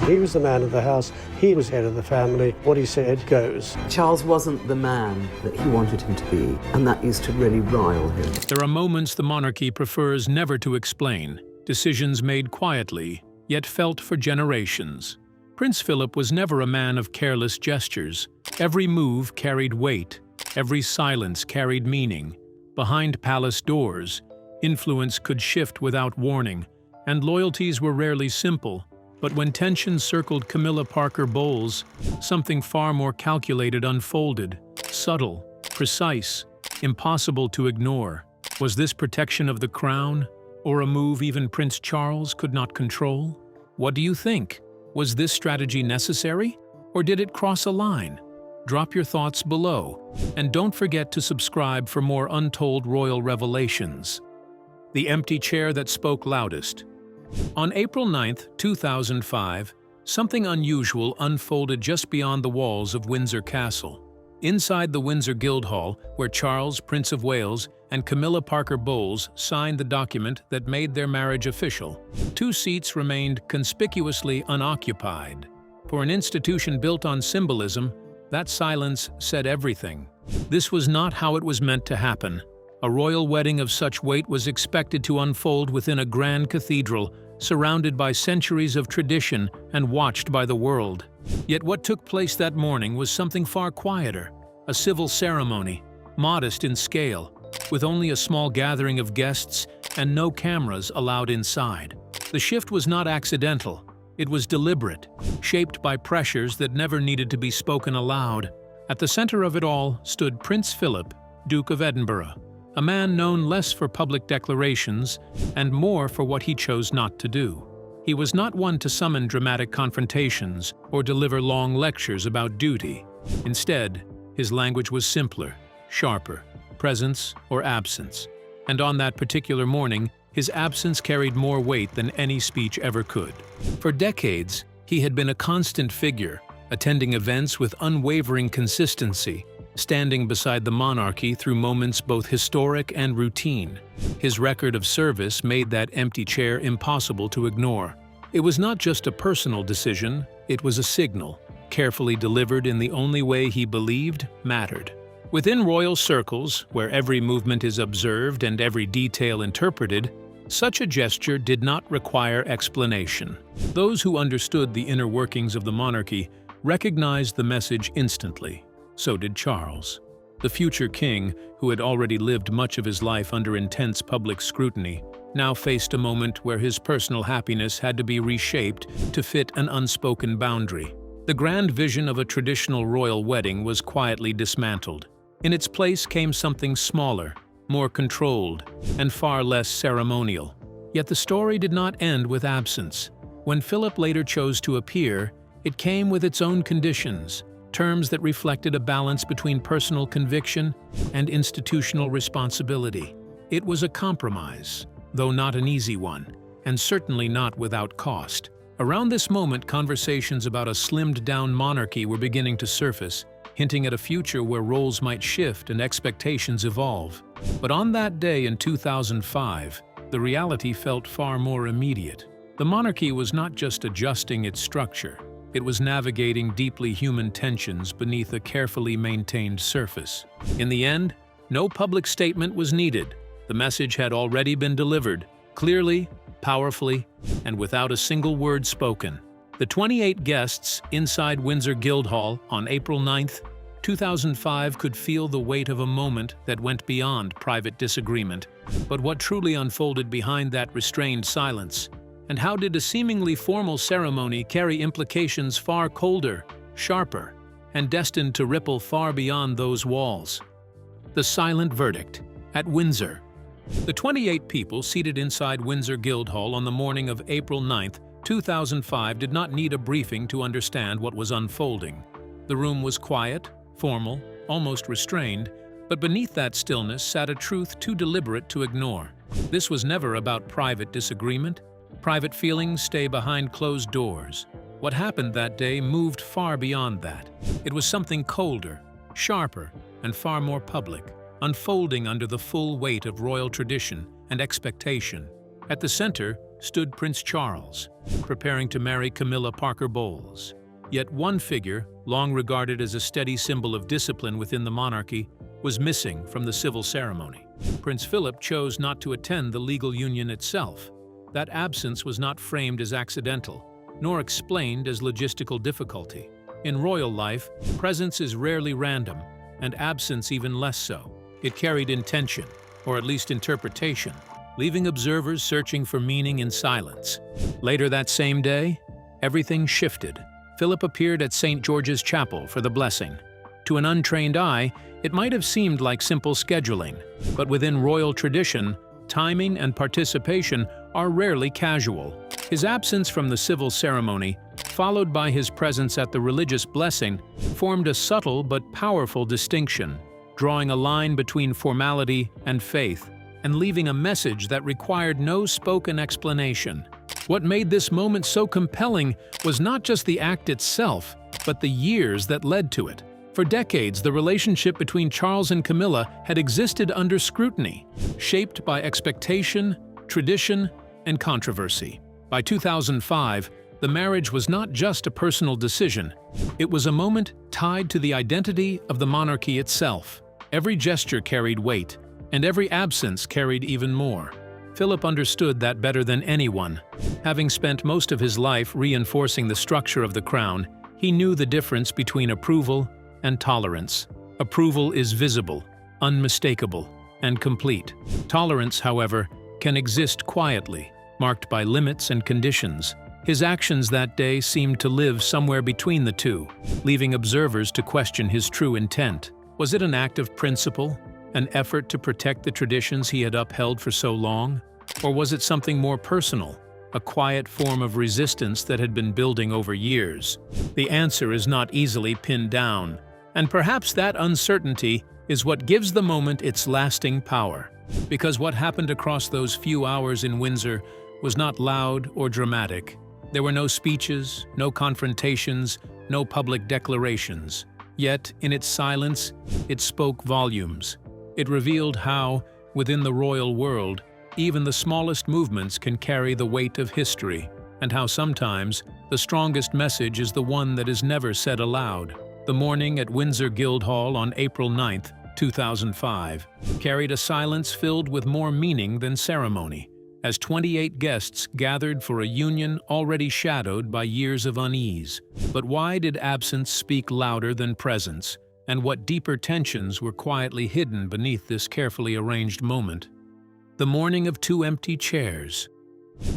He was the man of the house. He was head of the family. What he said goes. Charles wasn't the man that he wanted him to be, and that used to really rile him. There are moments the monarchy prefers never to explain, decisions made quietly, yet felt for generations. Prince Philip was never a man of careless gestures. Every move carried weight. Every silence carried meaning. Behind palace doors, influence could shift without warning, and loyalties were rarely simple. But when tension circled Camilla Parker Bowles, something far more calculated unfolded, subtle, precise, impossible to ignore. Was this protection of the crown, or a move even Prince Charles could not control? What do you think? Was this strategy necessary, or did it cross a line? Drop your thoughts below, and don't forget to subscribe for more untold royal revelations. The empty chair that spoke loudest. On April 9, 2005, something unusual unfolded just beyond the walls of Windsor Castle. Inside the Windsor Guild Hall, where Charles, Prince of Wales, and Camilla Parker Bowles signed the document that made their marriage official, two seats remained conspicuously unoccupied. For an institution built on symbolism, that silence said everything. This was not how it was meant to happen. A royal wedding of such weight was expected to unfold within a grand cathedral, surrounded by centuries of tradition and watched by the world. Yet what took place that morning was something far quieter, a civil ceremony, modest in scale, with only a small gathering of guests and no cameras allowed inside. The shift was not accidental. It was deliberate, shaped by pressures that never needed to be spoken aloud. At the center of it all stood Prince Philip, Duke of Edinburgh, a man known less for public declarations and more for what he chose not to do. He was not one to summon dramatic confrontations or deliver long lectures about duty. Instead, his language was simpler, sharper, presence or absence. And on that particular morning, his absence carried more weight than any speech ever could. For decades, he had been a constant figure, attending events with unwavering consistency, standing beside the monarchy through moments both historic and routine. His record of service made that empty chair impossible to ignore. It was not just a personal decision, it was a signal, carefully delivered in the only way he believed mattered. Within royal circles, where every movement is observed and every detail interpreted, such a gesture did not require explanation. Those who understood the inner workings of the monarchy recognized the message instantly. So did Charles. The future king, who had already lived much of his life under intense public scrutiny, now faced a moment where his personal happiness had to be reshaped to fit an unspoken boundary. The grand vision of a traditional royal wedding was quietly dismantled. In its place came something smaller, more controlled, and far less ceremonial. Yet the story did not end with absence. When Philip later chose to appear, it came with its own conditions, terms that reflected a balance between personal conviction and institutional responsibility. It was a compromise, though not an easy one, and certainly not without cost. Around this moment, conversations about a slimmed-down monarchy were beginning to surface, hinting at a future where roles might shift and expectations evolve. But on that day in 2005, the reality felt far more immediate. The monarchy was not just adjusting its structure, it was navigating deeply human tensions beneath a carefully maintained surface. In the end, no public statement was needed. The message had already been delivered, clearly, powerfully, and without a single word spoken. The 28 guests inside Windsor Guild Hall on April 9, 2005 could feel the weight of a moment that went beyond private disagreement. But what truly unfolded behind that restrained silence? And how did a seemingly formal ceremony carry implications far colder, sharper, and destined to ripple far beyond those walls? The silent verdict at Windsor. The 28 people seated inside Windsor Guild Hall on the morning of April 9, 2005 did not need a briefing to understand what was unfolding. The room was quiet, formal, almost restrained, but beneath that stillness sat a truth too deliberate to ignore. This was never about private disagreement. Private feelings stay behind closed doors. What happened that day moved far beyond that. It was something colder, sharper, and far more public, unfolding under the full weight of royal tradition and expectation. At the center, stood Prince Charles, preparing to marry Camilla Parker Bowles. Yet one figure, long regarded as a steady symbol of discipline within the monarchy, was missing from the civil ceremony. Prince Philip chose not to attend the legal union itself. That absence was not framed as accidental, nor explained as logistical difficulty. In royal life, presence is rarely random, and absence even less so. It carried intention, or at least interpretation, leaving observers searching for meaning in silence. Later that same day, everything shifted. Philip appeared at St. George's Chapel for the blessing. To an untrained eye, it might have seemed like simple scheduling, but within royal tradition, timing and participation are rarely casual. His absence from the civil ceremony, followed by his presence at the religious blessing, formed a subtle but powerful distinction, drawing a line between formality and faith, and leaving a message that required no spoken explanation. What made this moment so compelling was not just the act itself, but the years that led to it. For decades, the relationship between Charles and Camilla had existed under scrutiny, shaped by expectation, tradition, and controversy. By 2005, the marriage was not just a personal decision. It was a moment tied to the identity of the monarchy itself. Every gesture carried weight, and every absence carried even more. Philip understood that better than anyone. Having spent most of his life reinforcing the structure of the crown, he knew the difference between approval and tolerance. Approval is visible, unmistakable, and complete. Tolerance, however, can exist quietly, marked by limits and conditions. His actions that day seemed to live somewhere between the two, leaving observers to question his true intent. Was it an act of principle, an effort to protect the traditions he had upheld for so long? Or was it something more personal, a quiet form of resistance that had been building over years? The answer is not easily pinned down, and perhaps that uncertainty is what gives the moment its lasting power. Because what happened across those few hours in Windsor was not loud or dramatic. There were no speeches, no confrontations, no public declarations. Yet, in its silence, it spoke volumes. It revealed how, within the royal world, even the smallest movements can carry the weight of history, and how sometimes the strongest message is the one that is never said aloud. The morning at Windsor Guild Hall on April 9, 2005, carried a silence filled with more meaning than ceremony, as 28 guests gathered for a union already shadowed by years of unease. But why did absence speak louder than presence, and what deeper tensions were quietly hidden beneath this carefully arranged moment? The morning of two empty chairs.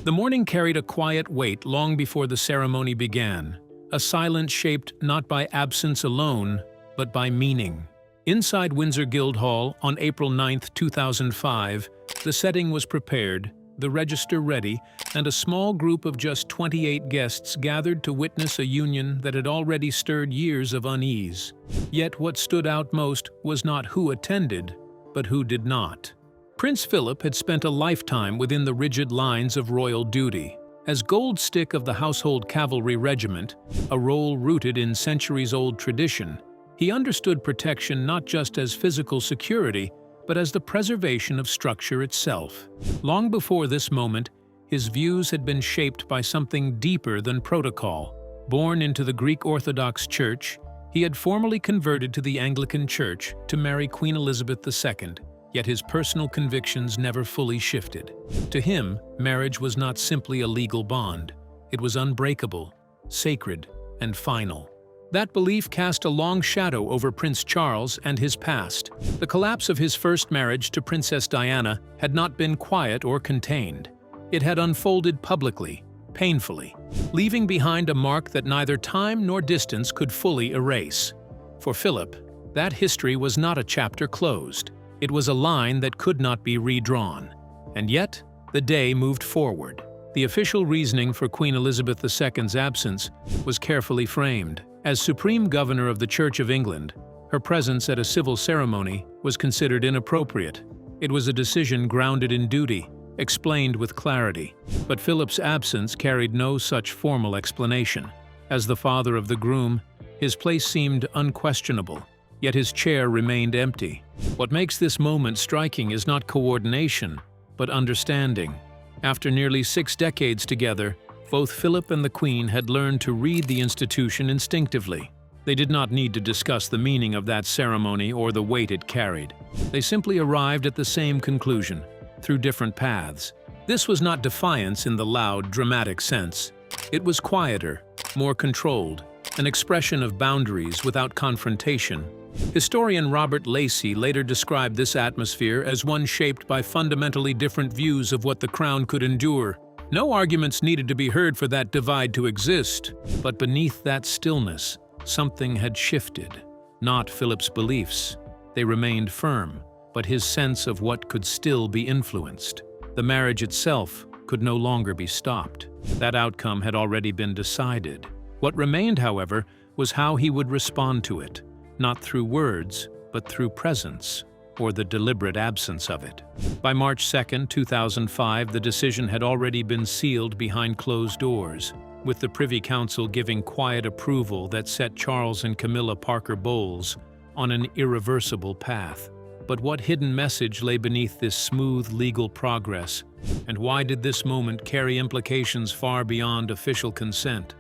The morning carried a quiet weight long before the ceremony began, a silence shaped not by absence alone, but by meaning. Inside Windsor Guild Hall on April 9, 2005, the setting was prepared, the register ready, and a small group of just 28 guests gathered to witness a union that had already stirred years of unease. Yet what stood out most was not who attended, but who did not. Prince Philip had spent a lifetime within the rigid lines of royal duty. As Gold Stick of the Household Cavalry Regiment, a role rooted in centuries-old tradition, he understood protection not just as physical security, but as the preservation of structure itself. Long before this moment, his views had been shaped by something deeper than protocol. Born into the Greek Orthodox Church, he had formally converted to the Anglican Church to marry Queen Elizabeth II, yet his personal convictions never fully shifted. To him, marriage was not simply a legal bond. It was unbreakable, sacred, and final. That belief cast a long shadow over Prince Charles and his past. The collapse of his first marriage to Princess Diana had not been quiet or contained. It had unfolded publicly, painfully, leaving behind a mark that neither time nor distance could fully erase. For Philip, that history was not a chapter closed. It was a line that could not be redrawn. And yet, the day moved forward. The official reasoning for Queen Elizabeth II's absence was carefully framed. As Supreme Governor of the Church of England, her presence at a civil ceremony was considered inappropriate. It was a decision grounded in duty, explained with clarity. But Philip's absence carried no such formal explanation. As the father of the groom, his place seemed unquestionable, yet his chair remained empty. What makes this moment striking is not coordination, but understanding. After nearly 6 decades together, both Philip and the Queen had learned to read the institution instinctively. They did not need to discuss the meaning of that ceremony or the weight it carried. They simply arrived at the same conclusion, through different paths. This was not defiance in the loud, dramatic sense. It was quieter, more controlled, an expression of boundaries without confrontation. Historian Robert Lacey later described this atmosphere as one shaped by fundamentally different views of what the crown could endure. No arguments needed to be heard for that divide to exist, but beneath that stillness, something had shifted. Not Philip's beliefs. They remained firm, but his sense of what could still be influenced. The marriage itself could no longer be stopped. That outcome had already been decided. What remained, however, was how he would respond to it, not through words, but through presence, or the deliberate absence of it. By March 2, 2005, the decision had already been sealed behind closed doors, with the Privy Council giving quiet approval that set Charles and Camilla Parker Bowles on an irreversible path. But what hidden message lay beneath this smooth legal progress, and why did this moment carry implications far beyond official consent?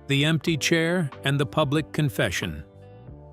The empty chair and the public confession.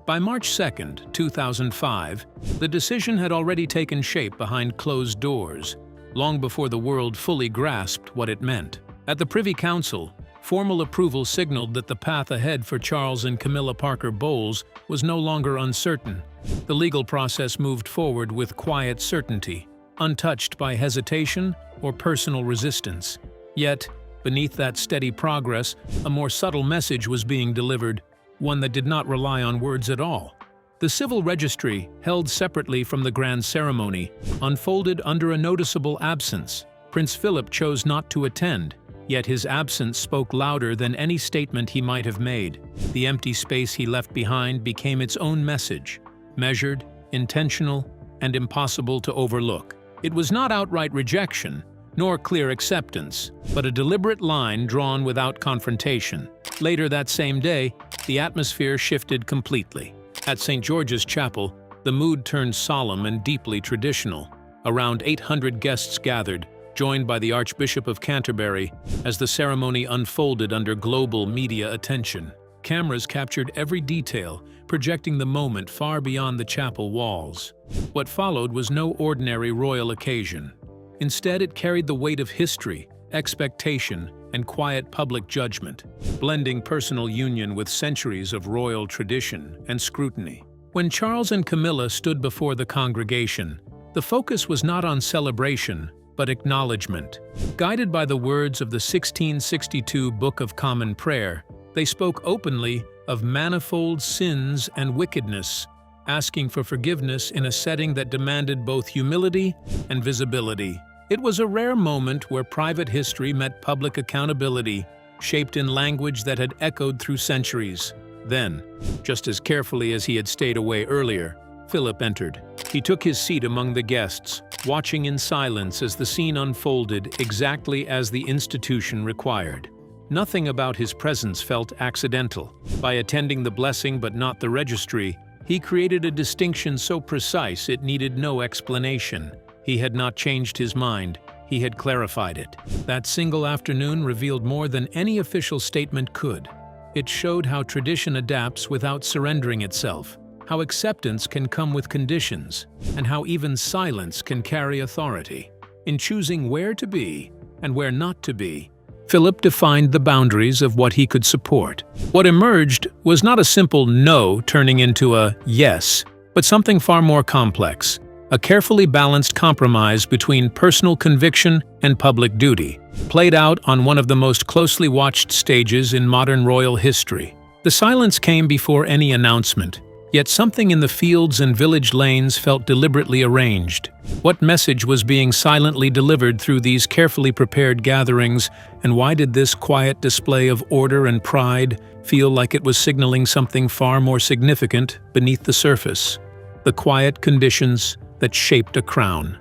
By March 2, 2005, the decision had already taken shape behind closed doors, long before the world fully grasped what it meant. At the Privy Council, formal approval signaled that the path ahead for Charles and Camilla Parker Bowles was no longer uncertain. The legal process moved forward with quiet certainty, untouched by hesitation or personal resistance. Yet, beneath that steady progress, a more subtle message was being delivered, one that did not rely on words at all. The civil registry, held separately from the grand ceremony, unfolded under a noticeable absence. Prince Philip chose not to attend, yet his absence spoke louder than any statement he might have made. The empty space he left behind became its own message, measured, intentional, and impossible to overlook. It was not outright rejection, nor clear acceptance, but a deliberate line drawn without confrontation. Later that same day, the atmosphere shifted completely. At St. George's Chapel, the mood turned solemn and deeply traditional. Around 800 guests gathered, joined by the Archbishop of Canterbury, as the ceremony unfolded under global media attention. Cameras captured every detail, projecting the moment far beyond the chapel walls. What followed was no ordinary royal occasion. Instead, it carried the weight of history, expectation, and quiet public judgment, blending personal union with centuries of royal tradition and scrutiny. When Charles and Camilla stood before the congregation, the focus was not on celebration, but acknowledgement. Guided by the words of the 1662 Book of Common Prayer, they spoke openly of manifold sins and wickedness, asking for forgiveness in a setting that demanded both humility and visibility. It was a rare moment where private history met public accountability, shaped in language that had echoed through centuries. Then, just as carefully as he had stayed away earlier, Philip entered. He took his seat among the guests, watching in silence as the scene unfolded exactly as the institution required. Nothing about his presence felt accidental. By attending the blessing but not the registry, he created a distinction so precise it needed no explanation. He had not changed his mind, he had clarified it. That single afternoon revealed more than any official statement could. It showed how tradition adapts without surrendering itself, how acceptance can come with conditions, and how even silence can carry authority. In choosing where to be and where not to be, Philip defined the boundaries of what he could support. What emerged was not a simple no turning into a yes, but something far more complex, a carefully balanced compromise between personal conviction and public duty, played out on one of the most closely watched stages in modern royal history. The silence came before any announcement, yet something in the fields and village lanes felt deliberately arranged. What message was being silently delivered through these carefully prepared gatherings, and why did this quiet display of order and pride feel like it was signaling something far more significant beneath the surface? The quiet conditions that shaped a crown.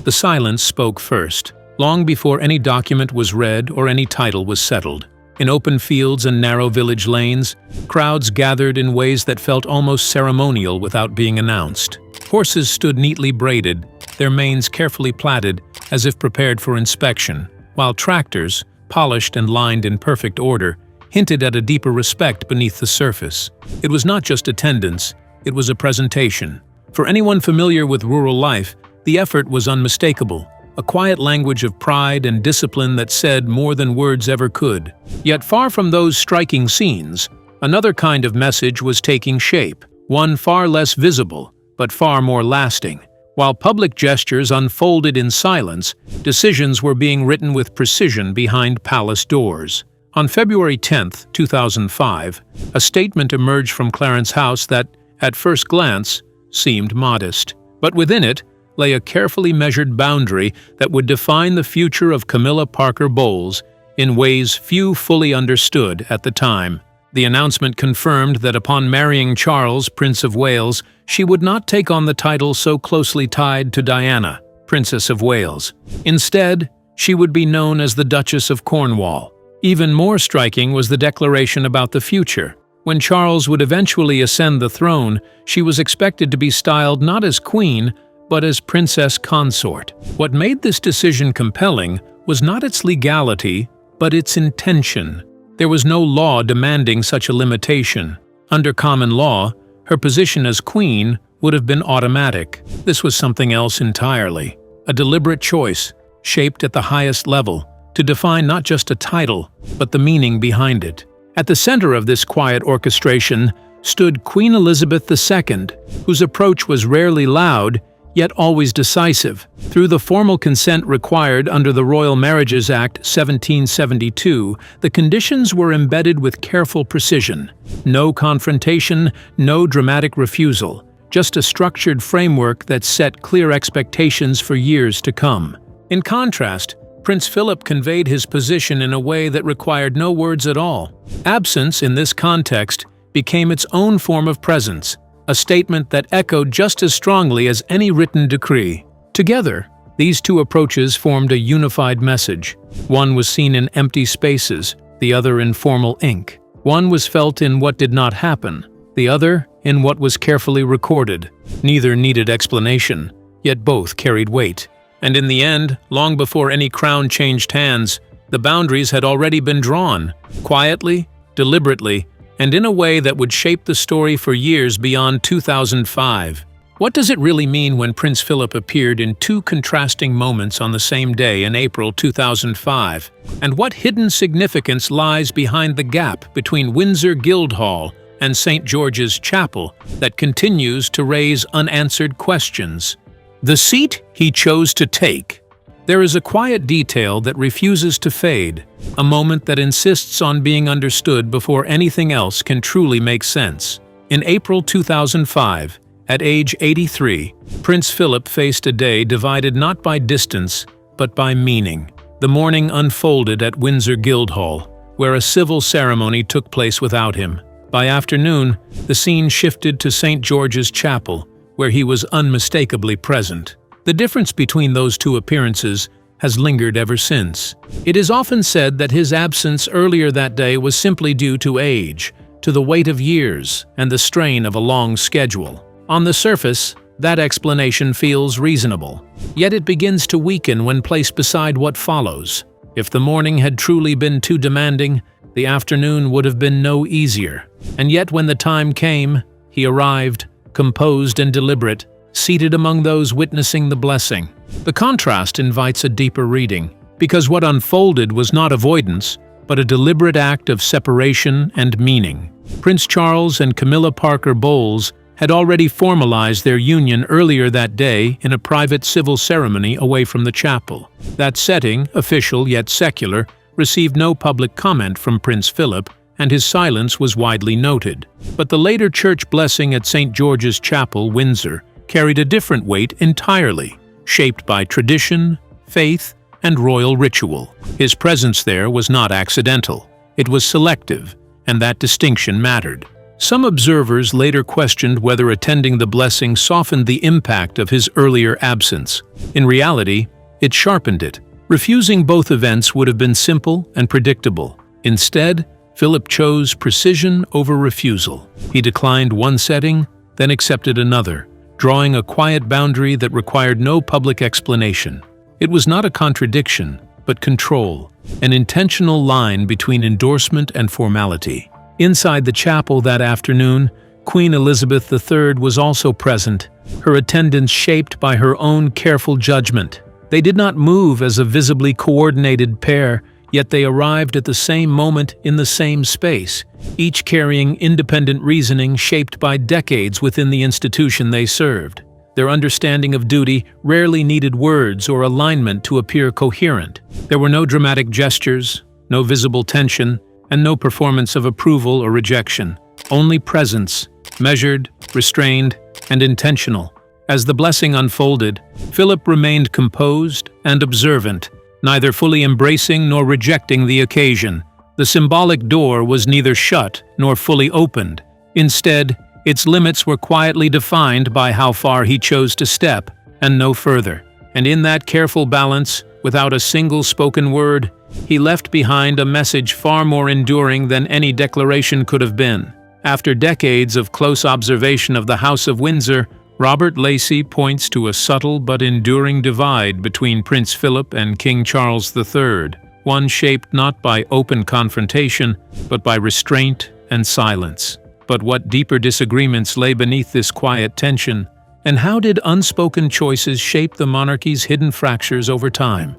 The silence spoke first, long before any document was read or any title was settled. In open fields and narrow village lanes, crowds gathered in ways that felt almost ceremonial without being announced. Horses stood neatly braided, their manes carefully plaited as if prepared for inspection, while tractors, polished and lined in perfect order, hinted at a deeper respect beneath the surface. It was not just attendance, it was a presentation. For anyone familiar with rural life, the effort was unmistakable, a quiet language of pride and discipline that said more than words ever could. Yet far from those striking scenes, another kind of message was taking shape, one far less visible, but far more lasting. While public gestures unfolded in silence, decisions were being written with precision behind palace doors. On February 10, 2005, a statement emerged from Clarence House that, at first glance, seemed modest. But within it lay a carefully measured boundary that would define the future of Camilla Parker Bowles in ways few fully understood at the time. The announcement confirmed that upon marrying Charles, Prince of Wales, she would not take on the title so closely tied to Diana, Princess of Wales. Instead, she would be known as the Duchess of Cornwall. Even more striking was the declaration about the future. When Charles would eventually ascend the throne, she was expected to be styled not as queen, but as princess consort. What made this decision compelling was not its legality, but its intention. There was no law demanding such a limitation. Under common law, her position as queen would have been automatic. This was something else entirely, a deliberate choice, shaped at the highest level, to define not just a title, but the meaning behind it. At the center of this quiet orchestration stood Queen Elizabeth II, whose approach was rarely loud, yet always decisive. Through the formal consent required under the Royal Marriages Act 1772, the conditions were embedded with careful precision. No confrontation, no dramatic refusal, just a structured framework that set clear expectations for years to come. In contrast, Prince Philip conveyed his position in a way that required no words at all. Absence, in this context, became its own form of presence, a statement that echoed just as strongly as any written decree. Together, these two approaches formed a unified message. One was seen in empty spaces, the other in formal ink. One was felt in what did not happen, the other in what was carefully recorded. Neither needed explanation, yet both carried weight. And in the end, long before any crown changed hands, the boundaries had already been drawn, quietly, deliberately, and in a way that would shape the story for years beyond 2005. What does it really mean when Prince Philip appeared in two contrasting moments on the same day in April 2005? And what hidden significance lies behind the gap between Windsor Guild Hall and St. George's Chapel that continues to raise unanswered questions? The seat he chose to take. There is a quiet detail that refuses to fade, a moment that insists on being understood before anything else can truly make sense. In April 2005, at age 83, Prince Philip faced a day divided not by distance, but by meaning. The morning unfolded at Windsor Guild Hall, where a civil ceremony took place without him. By afternoon, the scene shifted to St. George's Chapel, where he was unmistakably present. The difference between those two appearances has lingered ever since. It is often said that his absence earlier that day was simply due to age, to the weight of years, and the strain of a long schedule. On the surface, that explanation feels reasonable. Yet it begins to weaken when placed beside what follows. If the morning had truly been too demanding, the afternoon would have been no easier. And yet when the time came, he arrived, composed and deliberate, seated among those witnessing the blessing. The contrast invites a deeper reading, because what unfolded was not avoidance, but a deliberate act of separation and meaning. Prince Charles and Camilla Parker Bowles had already formalized their union earlier that day in a private civil ceremony away from the chapel. That setting, official yet secular, received no public comment from Prince Philip, and his silence was widely noted. But the later church blessing at St. George's Chapel, Windsor, carried a different weight entirely, shaped by tradition, faith, and royal ritual. His presence there was not accidental. It was selective, and that distinction mattered. Some observers later questioned whether attending the blessing softened the impact of his earlier absence. In reality, it sharpened it. Refusing both events would have been simple and predictable. Instead, Philip chose precision over refusal. He declined one setting, then accepted another, drawing a quiet boundary that required no public explanation. It was not a contradiction, but control, an intentional line between endorsement and formality. Inside the chapel that afternoon, Queen Elizabeth III was also present, her attendance shaped by her own careful judgment. They did not move as a visibly coordinated pair, yet they arrived at the same moment in the same space, each carrying independent reasoning shaped by decades within the institution they served. Their understanding of duty rarely needed words or alignment to appear coherent. There were no dramatic gestures, no visible tension, and no performance of approval or rejection. Only presence, measured, restrained, and intentional. As the blessing unfolded, Philip remained composed and observant, neither fully embracing nor rejecting the occasion. The symbolic door was neither shut nor fully opened. Instead, its limits were quietly defined by how far he chose to step, and no further. And in that careful balance, without a single spoken word, he left behind a message far more enduring than any declaration could have been. After decades of close observation of the House of Windsor, Robert Lacey points to a subtle but enduring divide between Prince Philip and King Charles III, one shaped not by open confrontation, but by restraint and silence. But what deeper disagreements lay beneath this quiet tension, and how did unspoken choices shape the monarchy's hidden fractures over time?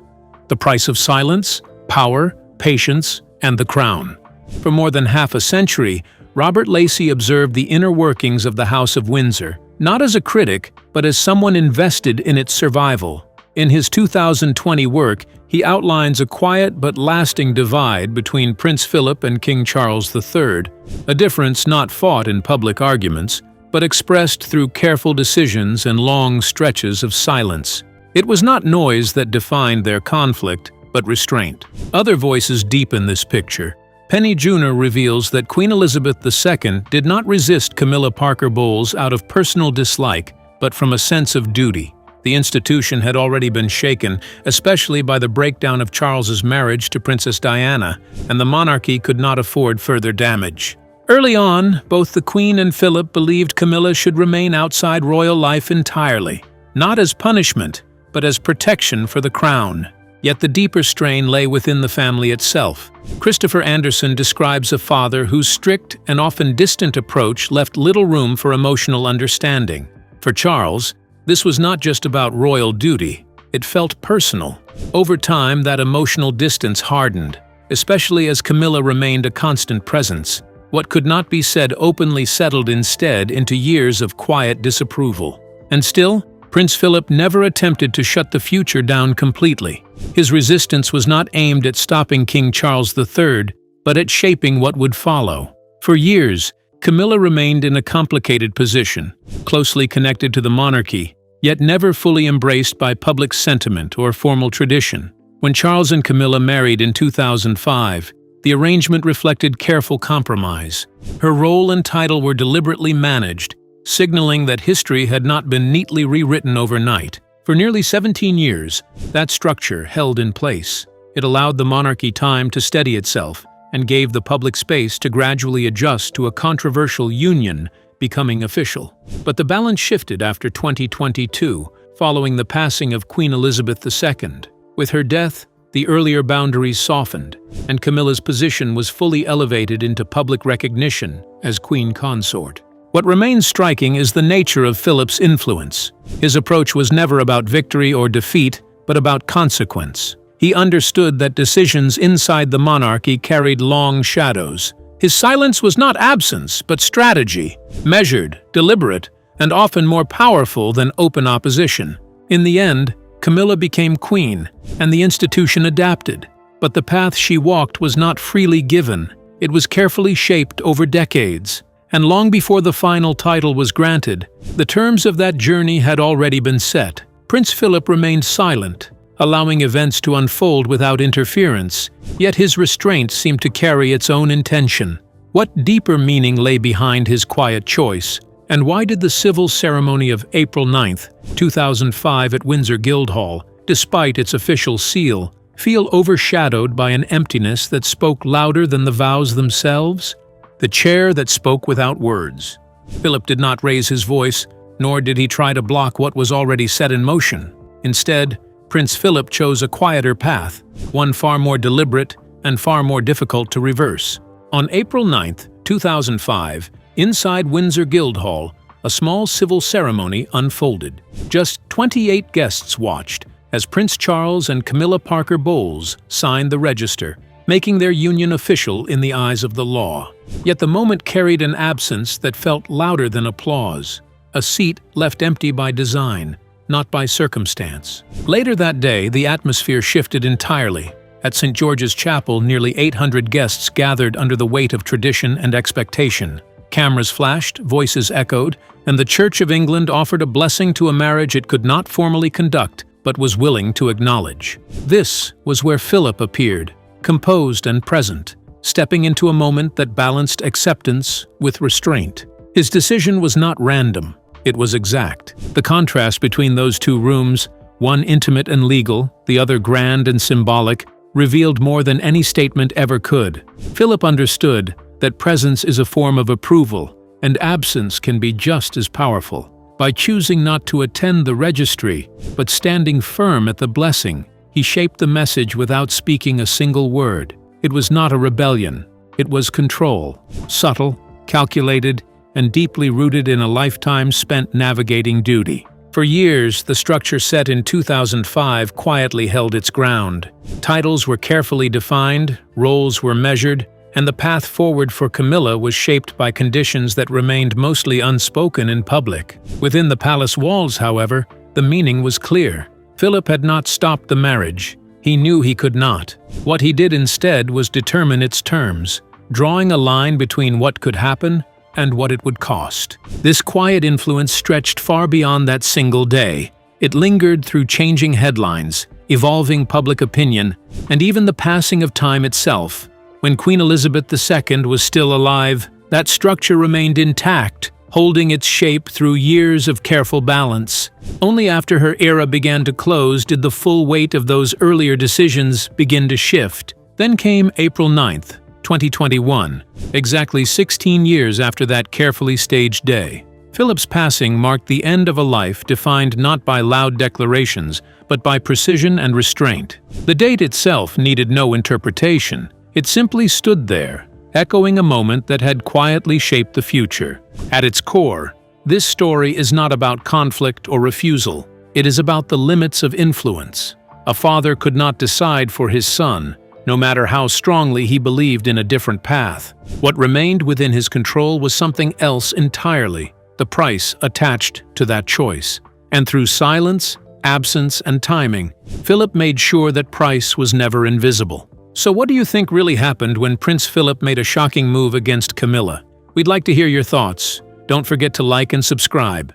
The price of silence, power, patience, and the crown. For more than half a century, Robert Lacey observed the inner workings of the House of Windsor, not as a critic, but as someone invested in its survival. In his 2020 work, he outlines a quiet but lasting divide between Prince Philip and King Charles III, a difference not fought in public arguments, but expressed through careful decisions and long stretches of silence. It was not noise that defined their conflict, but restraint. Other voices deepen this picture. Penny Junor reveals that Queen Elizabeth II did not resist Camilla Parker Bowles out of personal dislike, but from a sense of duty. The institution had already been shaken, especially by the breakdown of Charles's marriage to Princess Diana, and the monarchy could not afford further damage. Early on, both the Queen and Philip believed Camilla should remain outside royal life entirely, not as punishment, but as protection for the crown. Yet the deeper strain lay within the family itself. Christopher Anderson describes a father whose strict and often distant approach left little room for emotional understanding. For Charles, this was not just about royal duty, it felt personal. Over time, that emotional distance hardened, especially as Camilla remained a constant presence. What could not be said openly settled instead into years of quiet disapproval. And still, Prince Philip never attempted to shut the future down completely. His resistance was not aimed at stopping King Charles III, but at shaping what would follow. For years, Camilla remained in a complicated position, closely connected to the monarchy, yet never fully embraced by public sentiment or formal tradition. When Charles and Camilla married in 2005, the arrangement reflected careful compromise. Her role and title were deliberately managed, signaling that history had not been neatly rewritten overnight. For nearly 17 years, that structure held in place. It allowed the monarchy time to steady itself and gave the public space to gradually adjust to a controversial union becoming official. But the balance shifted after 2022, following the passing of Queen Elizabeth II. With her death, the earlier boundaries softened, and Camilla's position was fully elevated into public recognition as queen consort. What remains striking is the nature of Philip's influence. His approach was never about victory or defeat, but about consequence. He understood that decisions inside the monarchy carried long shadows. His silence was not absence, but strategy, measured, deliberate, and often more powerful than open opposition. In the end, Camilla became queen, and the institution adapted. But the path she walked was not freely given. It was carefully shaped over decades. And long before the final title was granted, the terms of that journey had already been set. Prince Philip remained silent, allowing events to unfold without interference, yet his restraint seemed to carry its own intention. What deeper meaning lay behind his quiet choice? And why did the civil ceremony of April 9, 2005 at Windsor Guild Hall, despite its official seal, feel overshadowed by an emptiness that spoke louder than the vows themselves? The chair that spoke without words. Philip did not raise his voice, nor did he try to block what was already set in motion. Instead, Prince Philip chose a quieter path, one far more deliberate and far more difficult to reverse. On April 9, 2005, inside Windsor Guild Hall, a small civil ceremony unfolded. Just 28 guests watched as Prince Charles and Camilla Parker Bowles signed the register, making their union official in the eyes of the law. Yet the moment carried an absence that felt louder than applause, a seat left empty by design, not by circumstance. Later that day, the atmosphere shifted entirely. At St. George's Chapel, nearly 800 guests gathered under the weight of tradition and expectation. Cameras flashed, voices echoed, and the Church of England offered a blessing to a marriage it could not formally conduct, but was willing to acknowledge. This was where Philip appeared, composed and present, stepping into a moment that balanced acceptance with restraint. His decision was not random, it was exact. The contrast between those two rooms, one intimate and legal, the other grand and symbolic, revealed more than any statement ever could. Philip understood that presence is a form of approval, and absence can be just as powerful. By choosing not to attend the registry, but standing firm at the blessing, he shaped the message without speaking a single word. It was not a rebellion, it was control, subtle, calculated, and deeply rooted in a lifetime spent navigating duty. For years, the structure set in 2005 quietly held its ground. Titles were carefully defined, roles were measured, and the path forward for Camilla was shaped by conditions that remained mostly unspoken in public. Within the palace walls, however, the meaning was clear. Philip had not stopped the marriage. He knew he could not. What he did instead was determine its terms, drawing a line between what could happen and what it would cost. This quiet influence stretched far beyond that single day. It lingered through changing headlines, evolving public opinion, and even the passing of time itself. When Queen Elizabeth II was still alive, that structure remained intact, holding its shape through years of careful balance. Only after her era began to close did the full weight of those earlier decisions begin to shift. Then came April 9th, 2021, exactly 16 years after that carefully staged day. Philip's passing marked the end of a life defined not by loud declarations, but by precision and restraint. The date itself needed no interpretation. It simply stood there, echoing a moment that had quietly shaped the future. At its core, this story is not about conflict or refusal. It is about the limits of influence. A father could not decide for his son, no matter how strongly he believed in a different path. What remained within his control was something else entirely, the price attached to that choice. And through silence, absence, and timing, Philip made sure that price was never invisible. So what do you think really happened when Prince Philip made a shocking move against Camilla? We'd like to hear your thoughts. Don't forget to like and subscribe.